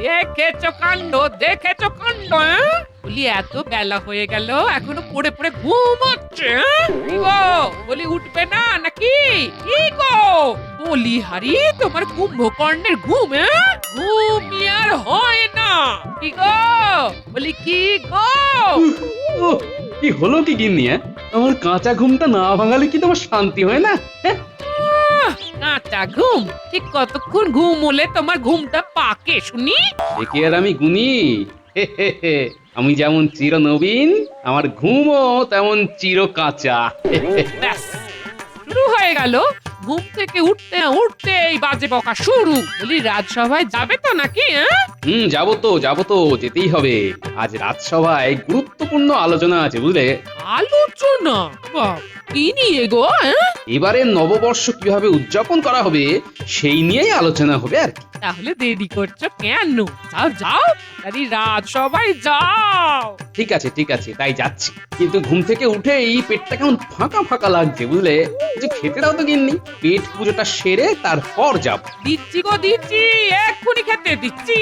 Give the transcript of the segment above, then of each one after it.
দেখেছো কাণ্ড, দেখেছো কাণ্ড। বলি এত বেলা হয়ে গেল এখনো পড়ে পড়ে ঘুমাচ্ছে। কি গো বলি উঠবে না নাকি? কি গো বলি হারি তোমার কুম্ভকর্ণের ঘুম, ঘুম আর হয় না। কি গো বলি কি গো? উহ, কি হলো কি গিন্নি? আমার কাঁচা ঘুমটা না ভাঙালে কি তোমার শান্তি হয় না? কাঁচা ঘুম? ঠিক কতক্ষণ ঘুম হলে তোমার ঘুমটা পাকে শুনি? একে আর আমি গুনি? হে হে হে, আমি যেমন চির নবীন, আমার ঘুমও তেমন চির কাঁচা। ব্যাস শুরু হয়ে গেল। ঘুম থেকে উঠতে না উঠতেই বাজে বকা শুরু। বলি রাজসভায় যাবে তো নাকি? যাবো তো যেতেই হবে। আজ রাজসভায় গুরুত্বপূর্ণ আলোচনা আছে বুঝলে। আলোচনা? বাহ, কি নিয়ে গো? এবারে নববর্ষ কিভাবে উদযাপন করা হবে সেই নিয়েই আলোচনা হবে আর কি। তাহলে দেরি করছো কেন? যাও যাও, আরে রাজসভায় যাও। ঠিক আছে তাই যাচ্ছি। কিন্তু ঘুম থেকে উঠেই পেটটা কেমন ফাঁকা ফাঁকা লাগছে বুঝলে। কিছু খেতে দাও তো গিন্নি, পেট পুজোটা সেরে তারপর যাব। দিচ্ছি গো দিচ্ছি, এক্ষুনি খেতে দিচ্ছি।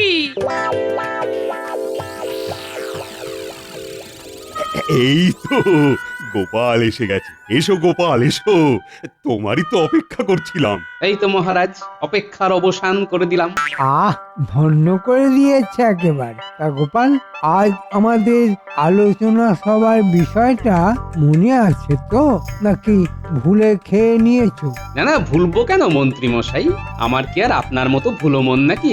এই তো গোপাল এসে গেছে। এসো গোপাল এসো, তোমারই তো অপেক্ষা করছিলাম। এই তো মহারাজ, অপেক্ষার অবসান করে দিলাম। আহ, ধন্য করে দিয়েছে একেবারে। তা গোপাল, আজ আমাদের আলোচনা সবার বিষয়টা মনে আছে তো, নাকি ভুলে খেয়ে নিয়েছো? না ভুলবো কেন মন্ত্রী মশাই? আমার কি আর আপনার মতো ভুলো মন নাকি?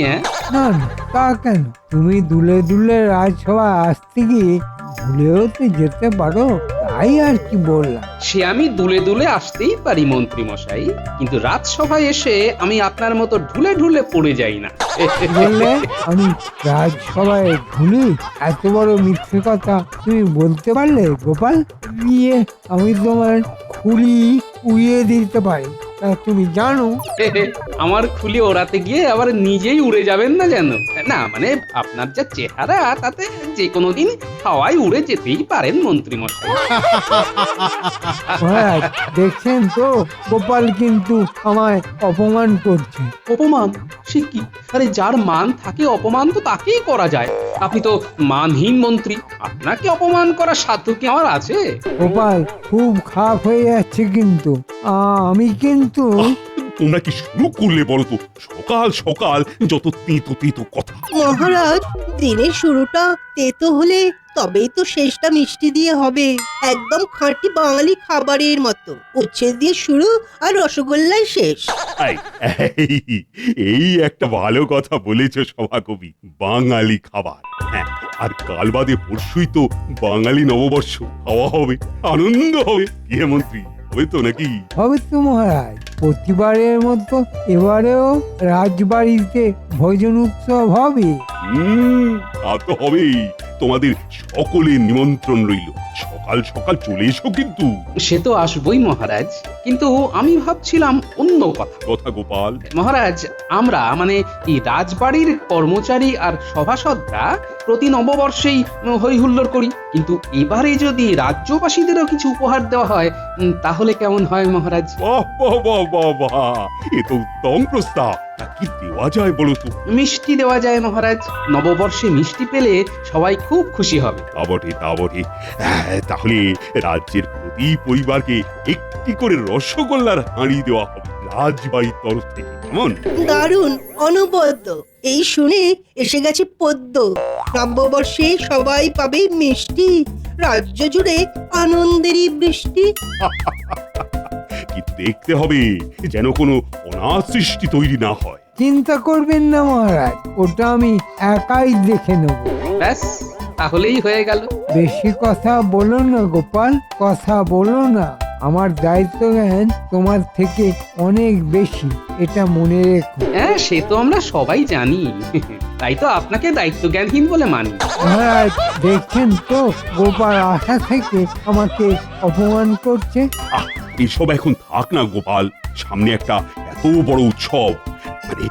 না না, তা কেন? তুমি দুলে দুলে রাজসভায় আসতে গিয়ে ভুলেও তো যেতে পারো, তাই আর কি বললাম। সে আমি দুলে দুলে আসতেই পারি মন্ত্রী মশাই, কিন্তু রাজসভায় এসে আমি আপনার মতো ঢুলে ঢুলে পড়ে যাই না। বললে আমি রাজসভায় ভুলি? এত বড় মিথ্যে কথা তুমি বলতে পারলে গোপাল? গিয়ে আমি তোমার খুলি উড়িয়ে দিতে পারি, তা তুমি জানো? আমার খুলি ওড়াতে গিয়ে আবার নিজেই উড়ে যাবেন না যেন। না মানে আপনার যা চেহারা তাতে যে কোনো দিন হাওয়ায় উড়ে যেতেই পারেন মন্ত্রী মশাই। মহারাজ, দেখছেন তো গোপাল কিন্তু আমায় অপমান করছে। অপমান? সে কি? আরে যার মান থাকে অপমান তো তাকেই করা যায়। আপনি তো মানহীন মন্ত্রী, আপনাকে অপমান করার সাধ্য কি আমার আছে? গোপাল খুব খারাপ হয়ে যাচ্ছে কিন্তু। আমি কিন্তু তোমরা কি শুরু করলে বলো তো? সকাল সকাল যত তেতো তেতো কথা। মহারাজ, দিনের শুরুটা তেতো হলে তবেই তো শেষটা মিষ্টি দিয়ে হবে। একদম খাঁটি বাঙালি খাবারের মতো। উচ্ছে দিয়ে শুরু আর রসগোল্লায় শেষ। এই, এই একটা ভালো কথা বলেছো সভাকবি। বাঙালি খাবার। হ্যাঁ, আর কাল বাদে পরশুই তো বাঙালি নববর্ষ। খাওয়া হবে, আনন্দ হবে। ইয়ে মন্ত্রী, হবে তো নাকি? হবে তো মহারাজ, প্রতিবারের মতো এবারেও রাজবাড়িতে ভোজন উৎসব হবে। তা তো হবেই। তোমাদের সকলের নিমন্ত্রণ রইল। সকাল সকাল চলে এসো কিন্তু। সে তো আসবই মহারাজ, কিন্তু আমি ভাবছিলাম অন্য কথা। কথা গোপাল। মহারাজ, আমরা মানে এই রাজবাড়ির কর্মচারী আর সভাসদরা প্রতি নববর্ষেই হই হুল্লোড় করি, কিন্তু এবারে যদি রাজ্যবাসীদেরও কিছু উপহার দেওয়া হয় তাহলে কেমন হয় মহারাজ? বাহ বাহ বাহ বাহ বাহ, এ তো উত্তম প্রস্তাব। তা কি দেওয়া যায় বলো তো? মিষ্টি দেওয়া যায় মহারাজ। নববর্ষে মিষ্টি পেলে সবাই খুব খুশি হবে। তা বটে তা বটে। তাহলে রাজ্যের প্রতি পরিবারকে একটি করে রসগোল্লার হাঁড়ি দেওয়া হবে রাজবাড়ির তরফ থেকে। কেমন? দারুণ, অনবদ্য। এই শুনে এসে গেছে পদ্য। নববর্ষে সবাই পাবে মিষ্টি, রাজ্য জুড়ে আনন্দেরই বৃষ্টি। কিন্তু দেখতে হবে যেন কোনো অনাথ সৃষ্টি তৈরি না হয়। চিন্তা করবেন না মহারাজ, ওটা আমি একাই দেখে নেব। ব্যাস, তাহলেই হয়ে গেল। বেশি কথা বলো না গোপাল, কথা বলো না। আমার দায়িত্ব জ্ঞান তোমার থেকে অনেক বেশি, এটা মনে রেখো। হ্যাঁ, সে তো আমরা সবাই জানি। তাই তো আপনাকে দায়িত্ব জ্ঞানহীন বলে মানি। মহারাজ, দেখছেন তো গোপাল আশা থেকে আমাকে অপমান করছে। এসব এখন থাক না গোপাল। সামনে একটা এত বড় উৎসব, মানে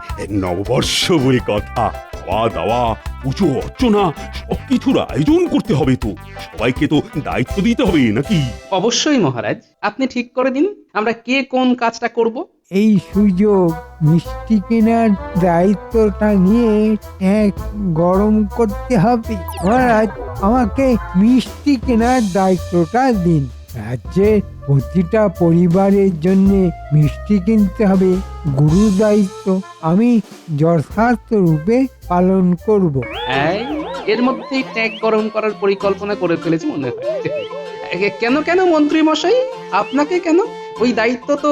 নববর্ষ বলে কথা। খাওয়া দাওয়া পুজো অর্চনা সবকিছুর আয়োজন করতে হবে তো। সবাইকে তো দায়িত্ব দিতে হবে নাকি? অবশ্যই মহারাজ, আপনি ঠিক করে দিন আমরা কে কোন কাজটা করব। এই সুযোগ মিষ্টি কেনার দায়িত্বটা নিয়ে ট্যাঙ্ক গরম করতে হবে। মহারাজ, আমাকে মিষ্টি কেনার দায়িত্বটা দিন। রাজ্যের প্রতিটা পরিবারের জন্য মিষ্টি কিনতে হবে, গুরু দায়িত্ব আমি যথার্থ রূপে পালন করব। এই, এর মধ্যেই ট্যাগ গরম করার পরিকল্পনা করে ফেলেছি মনে হয়। কেন কেন মন্ত্রী মশাই, আপনাকে কেন? ওই দায়িত্ব তো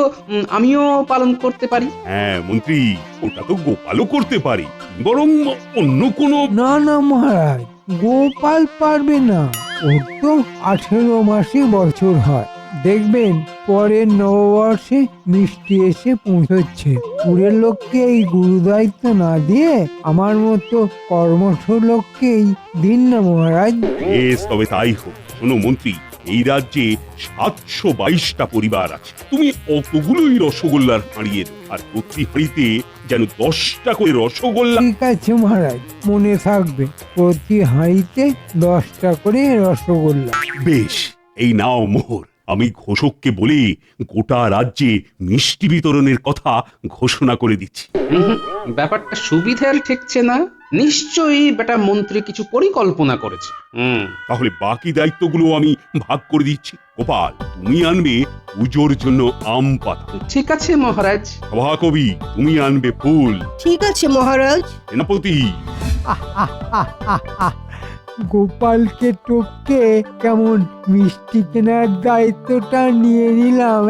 আমিও পালন করতে পারি। হ্যাঁ মন্ত্রী, ওটা তো গোপালও করতে পারে, বরং অন্য কোনো। না না মহারাজ, গোপাল পারবে না। ওর তো 18 মাসে বছর হয়। দেখবেন পরের নববর্ষে মিষ্টি এসে পৌঁছচ্ছে। পুরের লোককে এই গুরু দায়িত্ব না দিয়ে আমার মতো কর্মঠ লোককেই দিন না মহারাজ। বেশ, তবে তাই হোক। শোনো মন্ত্রী, এই রাজ্যে 722টা পরিবার আছে। তুমি অতগুলোই রসগোল্লার হাঁড়িয়ে দাও, আর প্রতি হাঁড়িতে যেন 10টা করে রসগোল্লা। ঠিক আছে মহারাজ, মনে থাকবে। প্রতি হাঁড়িতে 10টা করে রসগোল্লা। বেশ, এই নাও মোহর। আমি ঘোষককে বলে গোটা রাজ্যে মিষ্টি বিতরণের কথা ঘোষণা করে দিচ্ছি। ব্যাপারটা সুবিধার ঠেকছে না। নিশ্চয়ই বেটা মন্ত্রী কিছু পরিকল্পনা করেছে। তাহলে বাকি দায়িত্বগুলো আমি ভাগ করে দিচ্ছি। গোপাল, তুমি আনবে পুজোর জন্য আম পাতা। ঠিক আছে মহারাজ। সভাকবি, তুমি আনবে ফুল। ঠিক আছে মহারাজ। সেনাপতি, গোপালকে টপকে কেমন মিষ্টি কেনার দায়িত্বটা নিয়ে নিলাম।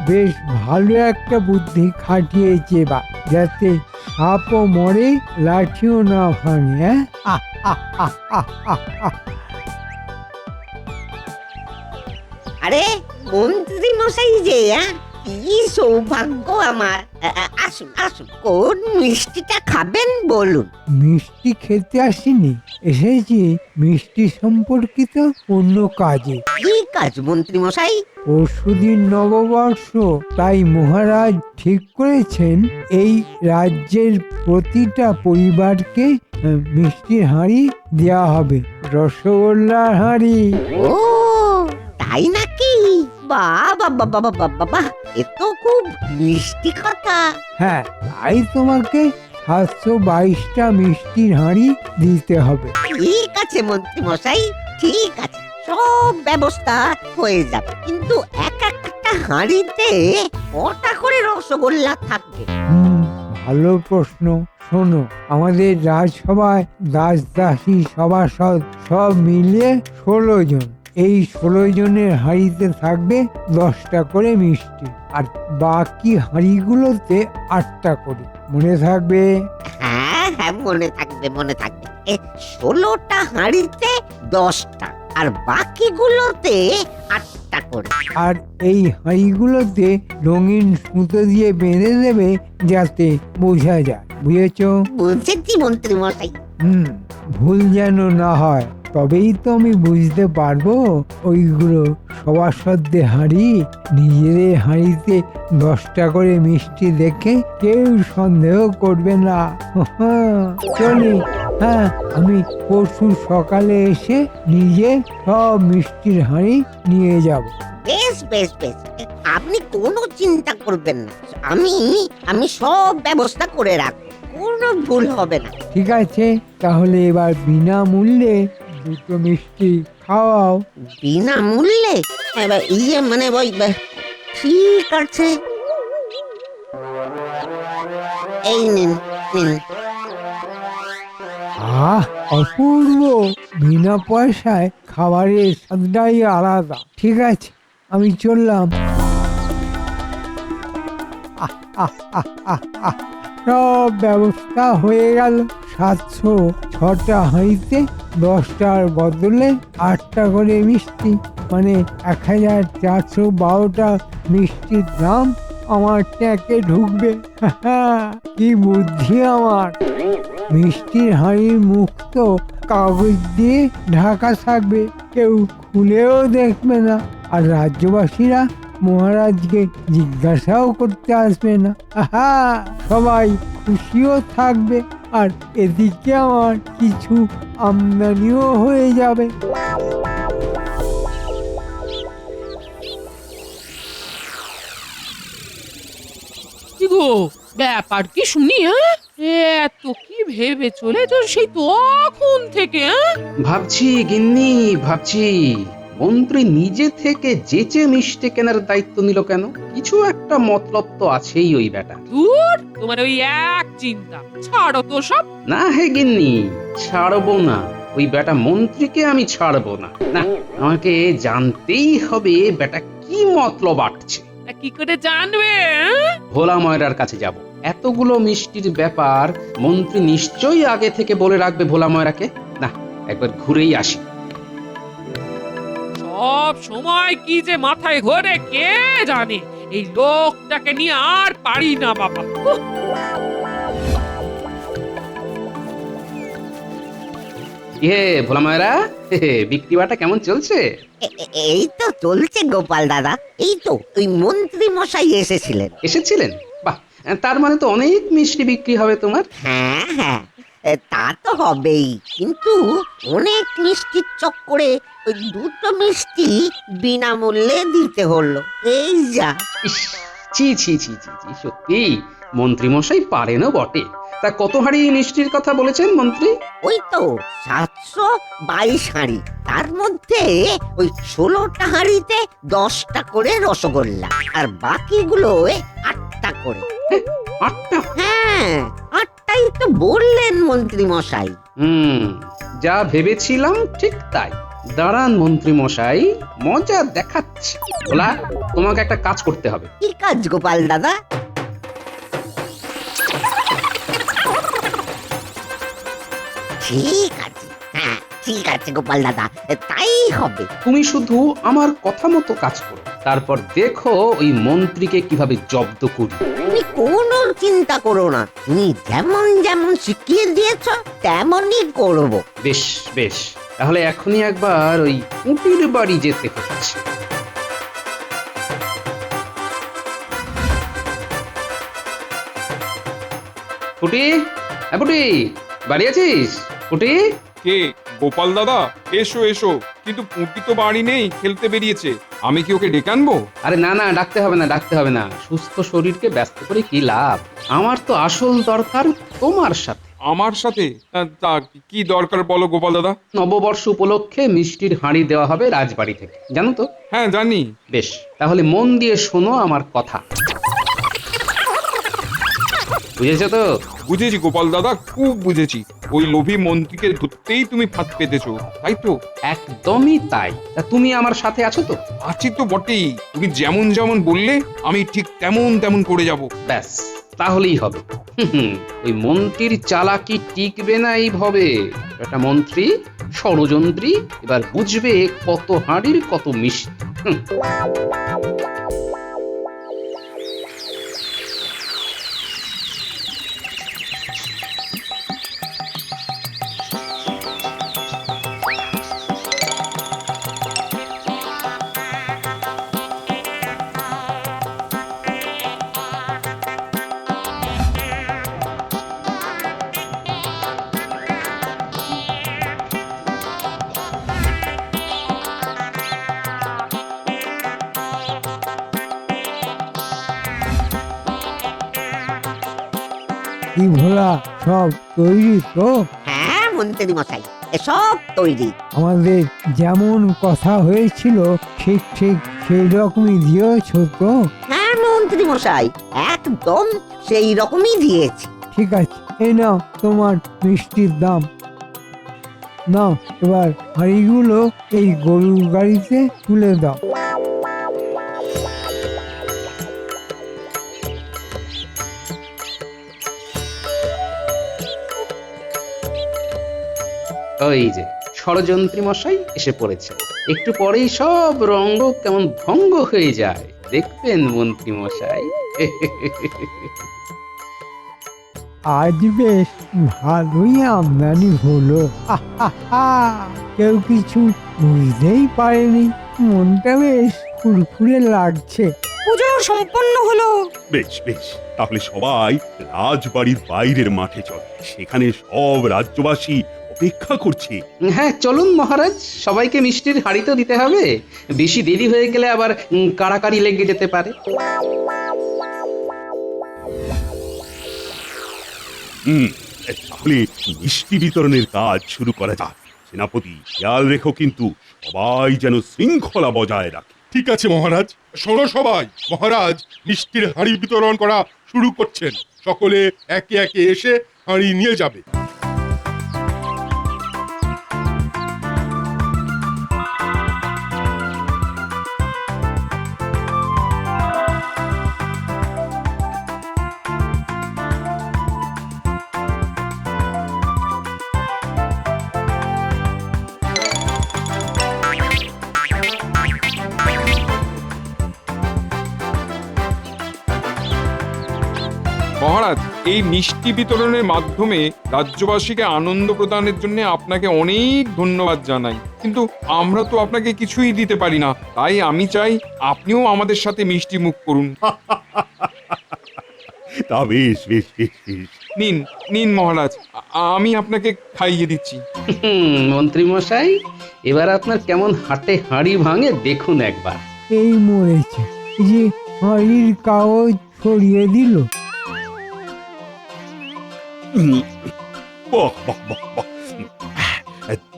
বেশ ভালো একটা বুদ্ধি খাটিয়েছে বা, যাতে সাপও মরে লাঠিও না ভাঙে। আরে মন্ত্রী মশাই যে, কি সৌভাগ্য আমার। আসুন আসুন, কোন মিষ্টিটা খাবেন বলুন। মিষ্টি খেতে আসিনি, এসেছি মিষ্টি সম্পর্কিত অন্য কাজে। কি কাজ মন্ত্রী মশাই? পরশুদিন নববর্ষ, তাই মহারাজ ঠিক করেছেন এই রাজ্যের প্রতিটা পরিবারকে মিষ্টির হাঁড়ি দেয়া হবে, রসগোল্লার হাঁড়ি। ও তাই নাকি? বাবা বাবা বাবা বাবা, এ তো খুব মিষ্টি কথা। হ্যাঁ, তাই তোমাকে 722টা মিষ্টির হাঁড়ি দিতে হবে। ঠিক আছে মন্ত্রী মশাই, ঠিক আছে, সব ব্যবস্থা হয়ে যাবে। কিন্তু এক একটা হাঁড়িতে কটা করে রসগোল্লা থাকবে? ভালো প্রশ্ন। শোনো, আমাদের রাজসভায় দাস দাসী সভাসদ সব মিলিয়ে 16 জন। এই 16 জনের হাঁড়িতে থাকবে 10টা করে মিষ্টি, আর বাকি হাঁড়িগুলোতে 8টা করে। মনে থাকবে? হ্যাঁ হ্যাঁ, মনে থাকবে মনে থাকবে। 16টা হাঁড়িতে 10টা, আর বাকিগুলোতে 8টা করে। আর এই হাঁড়িগুলোতে রঙিন সুতো দিয়ে বেঁধে দেবে, যাতে বোঝা যায়। বুঝেছো? বুঝেছি মন্ত্রী মশাই। ভুল যেন না হয়, তবেই তো আমি বুঝতে পারবো ওইগুলো সভাসদদের হাঁড়ি। নিজেদের হাঁড়িতে 10টা করে মিষ্টি দেখে কেউ সন্দেহ করবে না। চলি, হ্যাঁ, আমি পরশু সকালে এসে নিজে সব মিষ্টির হাঁড়ি নিয়ে যাব। বেশ বেশ বেশ, আপনি কোনো চিন্তা করবেন না। আমি সব ব্যবস্থা করে রাখবো, কোনো ভুল হবে না। ঠিক আছে, তাহলে এবার বিনামূল্যে 2টো মিষ্টি খাওয়াও। বিনামূল্যে? মানে ওই, ঠিক আছে, এই নিন নিন। অপূর্ব! বিনা পয়সায় খাবারের স্বাদটাই আলাদা। ঠিক আছে, আমি চললাম। সব ব্যবস্থা হয়ে গেল। 706টা হাঁড়িতে 10টার বদলে 8টা করে মিষ্টি, মানে 1412টা মিষ্টির দাম আমার ট্যাঁকে ঢুকবে। কি বুদ্ধি আমার! মিষ্টির হাঁড়ির মুখ তো কাগজ দিয়ে ঢাকা থাকবে, কেউ খুলেও দেখবে না। আর রাজ্যবাসীরা মহারাজকে জিজ্ঞাসাও করতে আসবে না। আহা, সবাই খুশিও থাকবে, আর এদিকে আমার কিছু আমদানিও হয়ে যাবে। কি গো ব্যাপার কি শুনি? হ্যাঁ এত কি ভেবে চলেছ সেই তখন থেকে? হ্যাঁ ভাবছি গিন্নি, ভাবছি মন্ত্রী নিজে থেকে যেচে মিষ্টি কেনার দায়িত্ব নিল কেন? কিছু একটা মতলব তো আছেই ওই বেটা। দূর, তোমার ওই এক চিন্তা, ছাড়ো তো সব। না হে গিন্নি, ছাড়বো না। ওই বেটা মন্ত্রীকে আমি ছাড়বো না। না, আমাকে জানতেই হবে বেটা কি মতলব আটছে। তা কি করে জানবে? হ্যাঁ? ভোলা ময়রার কাছে যাব। এতগুলো মিষ্টির ব্যাপার মন্ত্রী নিশ্চয়ই আগে থেকে বলে রাখবে ভোলা ময়রাকে। না, একবার ঘুরেই আসি। সব সময় কি যে মাথায় ঘোরে কে জানে। এই লোকটাকে নিয়ে আর পারি না বাবা। উহ, হে ভোলা ময়রা, বিক্রি বাটা কেমন চলছে? এই তো চলছে গোপাল দাদা। এই তো ওই মন্ত্রী মশাই এসেছিলেন। এসেছিলেন? বাহ, তার মানে তো অনেক মিষ্টি বিক্রি হবে তোমার। হ্যাঁ হ্যাঁ, তা তো হবেই, কিন্তু অনেক মিষ্টির চক্করে ওই দুটো মিষ্টি বিনামূল্যে দিতে হলো। এই যা। ইস, ছি ছি ছি ছি ছি, সত্যি মন্ত্রী মশাই পারেনও বটে। তা কত হাড়ি মিষ্টির কথা বলেছেন মন্ত্রী? ওই তো 722 হাঁড়ি, তার মধ্যে ওই 16টা হাঁড়িতে 10টা করে রসগোল্লা, আর বাকিগুলো 8টা করে। 8টা? হ্যাঁ, 8টাই তো বললেন মন্ত্রী মশাই। যা ভেবেছিলাম ঠিক তাই। দাঁড়ান মন্ত্রী মশাই, মজা দেখাচ্ছি। বলা, তোমাকে একটা কাজ করতে হবে। কি কাজ গোপাল দাদা? ঠিক আছে, হ্যাঁ ঠিক আছে গোপাল দাদা, তাই হবে। তুমি শুধু আমার কথা মতো কাজ করো, তারপর দেখো ওই মন্ত্রীকে কিভাবে জব্দ করি। তুমি কোনো চিন্তা করো না, তুমি যেমন যেমন শিখিয়ে দিয়েছ তেমনই করব। বেশ বেশ, তাহলে এখনই একবার ওই কুটির বাড়ি যেতে হচ্ছে। কুটি, কুটি, বাড়ি আছিস? কুটি, কে? গোপাল দাদা, এসো এসো। কিন্তু পুঁটি তো বাড়ি নেই, খেলতে বেরিয়েছে। আমি কি ওকে ডেকে আনবো? আরে না না, ডাকতে হবে না, ডাকতে হবে না। সুস্থ শরীরকে ব্যস্ত করে কি লাভ? আমার তো আসল দরকার তোমার সাথে। আমার সাথে? তা কি দরকার বলো গোপাল দাদা। নববর্ষ উপলক্ষে মিষ্টির হাঁড়ি দেওয়া হবে রাজবাড়ি থেকে, জানো তো? হ্যাঁ জানি। বেশ, তাহলে মন দিয়ে শোনো আমার কথা। বুঝেছো তো? বুঝেছি গোপাল দাদা, খুব বুঝেছি। ওই লোভী মন্ত্রীকে ধরতেই তুমি ফাঁদ পেতেছো, তাই তো? একদমই তাই। তা তুমি আমার সাথে আছো তো? আছি তো বটেই। তুমি যেমন যেমন বললে আমি ঠিক তেমন তেমন করে যাব। ব্যাস, তাহলেই হবে। ওই মন্ত্রীর চালাকি টিকবে না এইভাবে। একটা মন্ত্রী ষড়যন্ত্রী, এবার বুঝবে কত হাঁড়ির কত মিষ্টি। কি ভোলা, সব তৈরি তো? হ্যাঁ মন্ত্রী মশাই, এসব তৈরি। আমাদের যেমন কথা হয়েছিল ঠিক ঠিক সেই রকমই দিয়েছ তো? হ্যাঁ মন্ত্রী মশাই, একদম সেই রকমই দিয়েছি। ঠিক আছে, এই নাও তোমার মিষ্টির দাম। নাও, এবার হাঁড়িগুলো এই গরুর গাড়িতে তুলে দাও। ওই যে ষড়যন্ত্রী মশাই এসে পড়েছে। একটু পরেই সব রঙ্গ কেমন ভঙ্গ হয়ে যায়, দেখবেন মন্ত্রী মশাই। আজ বেশ ভালোই আমদানি হলো। আহা, কেউ কিছু বুঝতেই পারেনি। মনটা বেশ ফুরফুরে লাগছে। পুজো সম্পন্ন হলো। বেশ বেশ, তাহলে সবাই রাজবাড়ির বাইরের মাঠে চল, সেখানে সব রাজ্যবাসী অপেক্ষা করছে। হ্যাঁ চলুন মহারাজ, সবাইকে মিষ্টির হাড়ি তো দিতে হবে। বেশি দেরি হয়ে গেলে আবার কাড়াকাড়ি লেগে যেতে পারে। তাহলে মিষ্টি বিতরণের কাজ শুরু করা যাক। সেনাপতি, খেয়াল রেখো কিন্তু সবাই যেন শৃঙ্খলা বজায় রাখে। ঠিক আছে মহারাজ। শোনো সবাই, মহারাজ মিষ্টির হাঁড়ি বিতরণ করা শুরু করছেন। সকলে একে একে এসে হাঁড়ি নিয়ে যাবে। মহারাজ, এই মিষ্টি বিতরণের মাধ্যমে রাজ্যবাসীকে আনন্দ প্রদানের জন্য আপনাকে অনেক ধন্যবাদ জানাই, কিন্তু আমরা তো আপনাকে কিছুই দিতে পারি না। তাই আমি চাই আপনিও আমাদের সাথে মিষ্টি মুখ করুন। তা বেশ বেশ বেশ বেশ। নিন নিন মহারাজ, আমি আপনাকে খাইয়ে দিচ্ছি। মন্ত্রী মশাই, এবার আপনার কেমন হাটে হাঁড়ি ভাঙে দেখুন একবার। এই মরেছে, এই যে হাঁড়ির কাগজ ছড়িয়ে দিল। বাহ বাহ বাহ বাহ।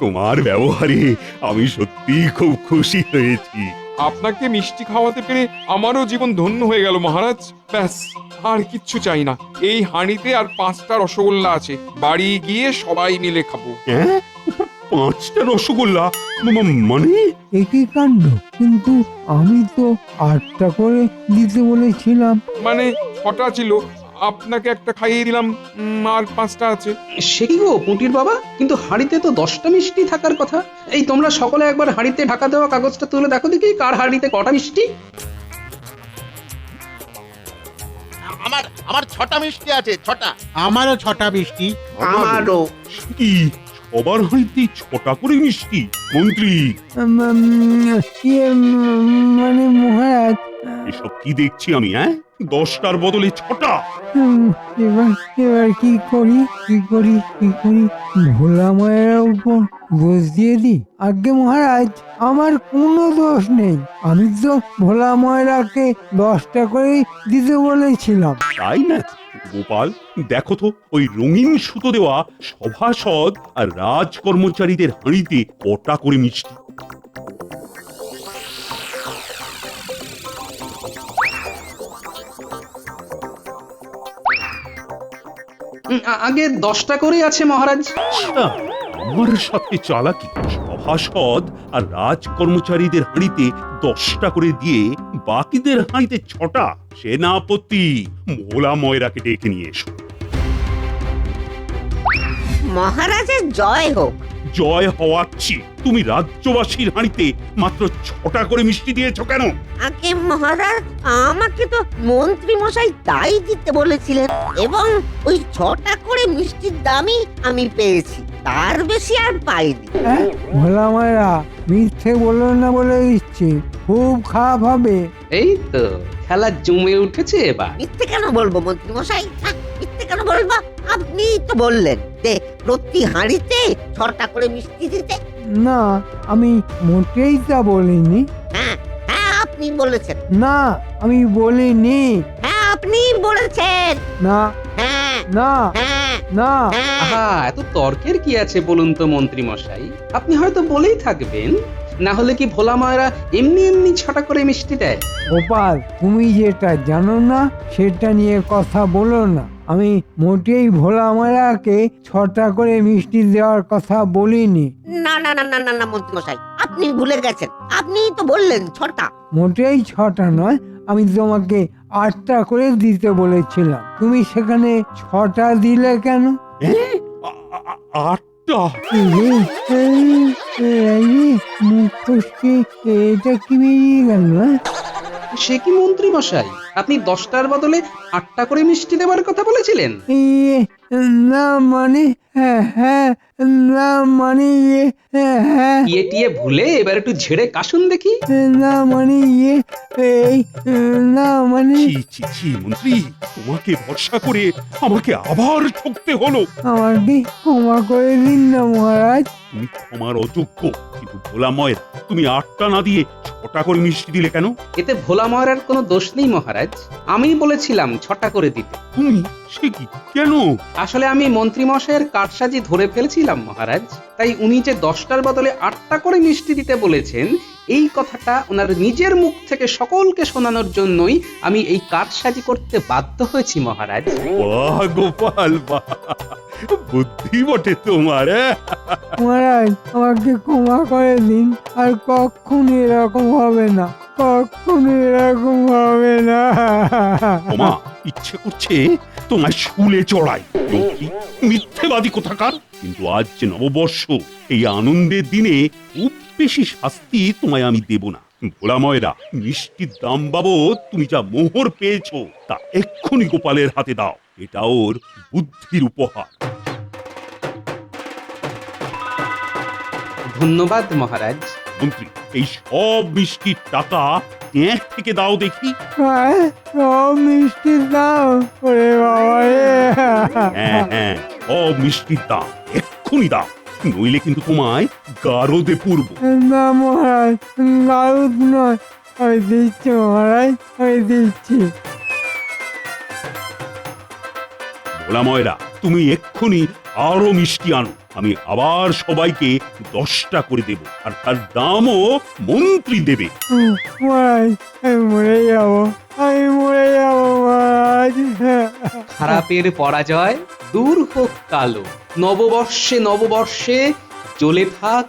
তোমার ব্যবহারে আমি সত্যি খুব খুশি হয়েছি। আপনাকে মিষ্টি খাওয়াতে পেরে আমারও জীবন ধন্য হয়ে গেল মহারাজ। ব্যাস, আর কিচ্ছু চাই না। এই হাঁড়িতে আর 5টা রসগোল্লা আছে, বাড়ি গিয়ে সবাই মিলে খাবো। হ্যাঁ, 5টা রসগোল্লা? মানে একই কাণ্ড, কিন্তু আমি তো 8টা করে দিতে বলেছিলাম। মানে 6টা ছিল, আপনাকে একটা খাইয়ে দিলাম, আর 5টা আছে। সে কি গো পুঁটির বাবা, কিন্তু হাঁড়িতে তো 10টা মিষ্টি থাকার কথা। এই তোমরা সকলে একবার হাঁড়িতে ঢাকা দেওয়া কাগজটা তুলে দেখো দেখি কার হাঁড়িতে কটা মিষ্টি। আমার আমার 6টা মিষ্টি আছে, 6টা। আমারও 6টা মিষ্টি। আমারও। কি সবার হাঁড়িতে 6টা করে মিষ্টি? মন্ত্রী, মানে মহারাজ, এসব কি দেখছি আমি? 10টার বদলে 6টা? এবার এবার কি করি? ভোলা মায়ের উপর দোষ দিয়ে দি? আজ্ঞে মহারাজ, আমার কোনো দোষ নেই। আমি তো ভোলা ময়রাকে 10টা করে দিতে বলেছিলাম। তাই না গোপাল? দেখো তো ওই রঙিন সুতো দেওয়া সভাসদ আর রাজ কর্মচারীদের হাঁড়িতে কটা করে মিষ্টি। আগে 10টা করে আছে মহারাজ। আচ্ছা, আমার সাথে চালাকি। সভাসদ আর রাজ কর্মচারীদের হাঁড়িতে 10টা করে দিয়ে বাকিদের হাঁড়িতে 6টা। সেনাপতি, ভোলা ময়রাকে ডেকে নিয়ে এসো। মহারাজের জয় হোক। জয় হওয়াচ্ছি। তুমি রাজ্যবাসীর হাঁড়িতে মাত্র 6টা করে মিষ্টি দিয়েছো কেন? আগে মহারাজ, আমাকে তো মন্ত্রী মশাই তাই দিতে বলেছিলেন, এবং ওই 6টা করে মিষ্টির দামই আমি পেয়েছি, তার বেশি আর পাইনি। ভোলা মায়েরা মিথ্যে বললো না বলে দিচ্ছি, খুব খারাপ হবে। এই তো খেলা জমে উঠেছে এবার। মিথ্যে কেন বলবো মন্ত্রী মশাই? মিথ্যে কেন বলবো? আপনি তো বললেন যে প্রতি হাঁড়িতে 6টা করে মিষ্টি দিতে। না, আমি মোটেই তা বলিনি। হ্যাঁ হ্যাঁ, আপনি বলেছেন। না, আমি বলিনি। হ্যাঁ, আপনি বলেছেন। না হ্যাঁ না হ্যাঁ না। হ্যাঁ। আহা, এত তর্কের কি আছে বলুন তো মন্ত্রী মশাই? আপনি হয়তো বলেই থাকবেন, না হলে কি ভোলা মায়েরা এমনি এমনি 6টা করে মিষ্টি দেয়? গোপাল, তুমি যেটা জানো না সেটা নিয়ে কথা বলো না। আমি মোটেই ভোলা মায়েরাকে 6টা করে মিষ্টি দেওয়ার কথা বলিনি। না না না না না না মন্ত্রী মশাই, আপনি ভুলে গেছেন। আপনি তো বললেন 6টা। মোটেই 6টা নয়, আমি তোমাকে 8টা করে দিতে বলেছিলাম। তুমি সেখানে 6টা দিলে কেন? 8টা? মুখ ফসকে এটা কি বেরিয়ে গেল? সে কি মন্ত্রী মশাই, আপনি 10টার বদলে 8টা করে মিষ্টি দেওয়ার কথা বলেছিলেন। ইয়ে না মানে হ্যাঁ হ্যাঁ না মানে ইয়ে হ্যাঁ টিয়ে ভুলে এবার একটু ঝেড়ে কাশুন দেখি। না মানে ইয়ে এই না মানে ছি ছি ছি মন্ত্রী, তোমাকে ভরসা করে আমাকে আবার ঠকতে হলো। আমাকে ক্ষমা করে দিন না মহারাজ। তুমি ক্ষমার অযোগ্য, কিন্তু ভোলা ময়রা, তুমি 8টা না দিয়ে 6টা করে মিষ্টি দিলে কেন? এতে ভোলা ময়রার কোনো দোষ নেই মহারাজ, আমি বলেছিলাম 6টা করে দিতে। তুমি সে কি কেন? আসলে আমি মন্ত্রী মশাইয়ের কারসাজি ধরে ফেলছিলাম মহারাজ, তাই উনি যে 10টার বদলে 8টা করে মিষ্টি দিতে বলেছেন এই কথাটা ওনার নিজের মুখ থেকে সকলকে শোনানোর জন্যই আমি এই কারসাজি করতে বাধ্য হয়েছি মহারাজ। বাহ গোপাল বাহ, বুদ্ধি বটে তোমার। মহারাজ আমাকে ক্ষমা করে দিন, আর কখনো এরকম হবে না, কখনো এরকম হবে না। ওমা, ইচ্ছে করছে তোমায় শুলে চড়াই। মন্ত্রী, মিথ্যেবাদী কোথাকার। কিন্তু আজ যে নববর্ষ, এই আনন্দের দিনে খুব বেশি শাস্তি তোমায় আমি দেব না। ভোলা ময়রা, মিষ্টির দাম বাবদ তুমি যা মোহর পেয়েছো তা এক্ষুনি গোপালের হাতে দাও। এটা ওর বুদ্ধির উপহার। ধন্যবাদ মহারাজ। মন্ত্রী, এই সব মিষ্টির টাকা ট্যাঁক থেকে দাও দেখি। হ্যাঁ, সব মিষ্টির দাম, ওরে বাবা রে। হ্যাঁ হ্যাঁ, সব মিষ্টির দাম এক্ষুনি দাও, নইলে কিন্তু তোমায় গারদে পুরব। না মহারাজ, গারুদ নয়, আমি দিচ্ছি মহারাজ, আমি দিচ্ছি। ভোলা ময়রা, তুমি এক্ষুনি আরো মিষ্টি আনো, আমি আবার সবাইকে 10টা করে দেব, আর তার দামও মন্ত্রী দেবে। মহারাজ, আমি মরে যাবো, আমি মরে যাবো মহারাজ। খারাপের পরাজয় দূর হোক কালো, নববর্ষে নববর্ষে জ্বলে থাক